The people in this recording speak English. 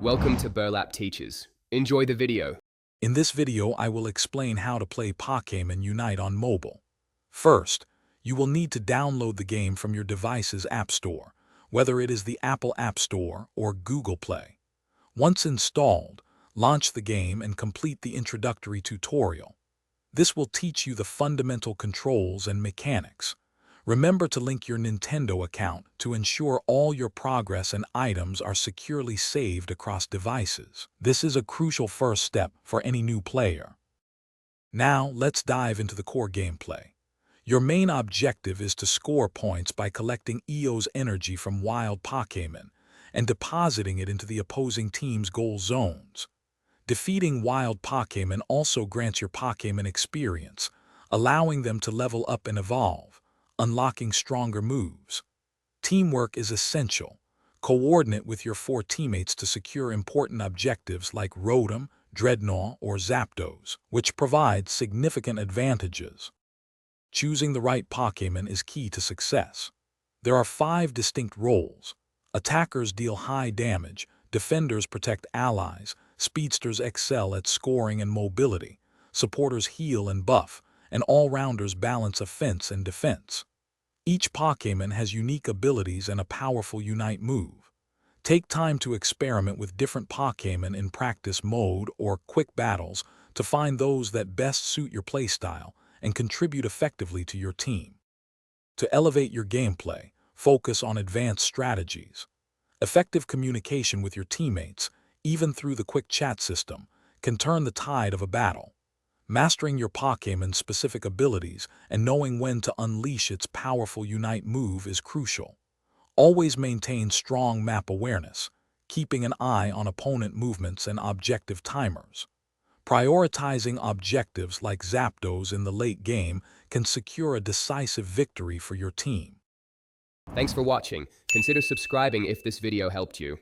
Welcome to Burlap Teachers. Enjoy the video. In this video, I will explain how to play Pokémon Unite on mobile. First, you will need to download the game from your device's App Store, whether it is the Apple App Store or Google Play. Once installed, launch the game and complete the introductory tutorial. This will teach you the fundamental controls and mechanics. Remember to link your Nintendo account to ensure all your progress and items are securely saved across devices. This is a crucial first step for any new player. Now, let's dive into the core gameplay. Your main objective is to score points by collecting EOS energy from wild Pokémon and depositing it into the opposing team's goal zones. Defeating wild Pokémon also grants your Pokémon experience, allowing them to level up and evolve, unlocking stronger moves. Teamwork is essential. Coordinate with your 4 teammates to secure important objectives like Rotom, Dreadnought, or Zapdos, which provide significant advantages. Choosing the right Pokémon is key to success. There are 5 distinct roles. Attackers deal high damage, defenders protect allies, speedsters excel at scoring and mobility, supporters heal and buff, and all-rounders balance offense and defense. Each Pokémon has unique abilities and a powerful Unite move. Take time to experiment with different Pokémon in practice mode or quick battles to find those that best suit your playstyle and contribute effectively to your team. To elevate your gameplay, focus on advanced strategies. Effective communication with your teammates, even through the quick chat system, can turn the tide of a battle. Mastering your Pokémon's specific abilities and knowing when to unleash its powerful Unite move is crucial. Always maintain strong map awareness, keeping an eye on opponent movements and objective timers. Prioritizing objectives like Zapdos in the late game can secure a decisive victory for your team. Thanks for watching. Consider subscribing if this video helped you.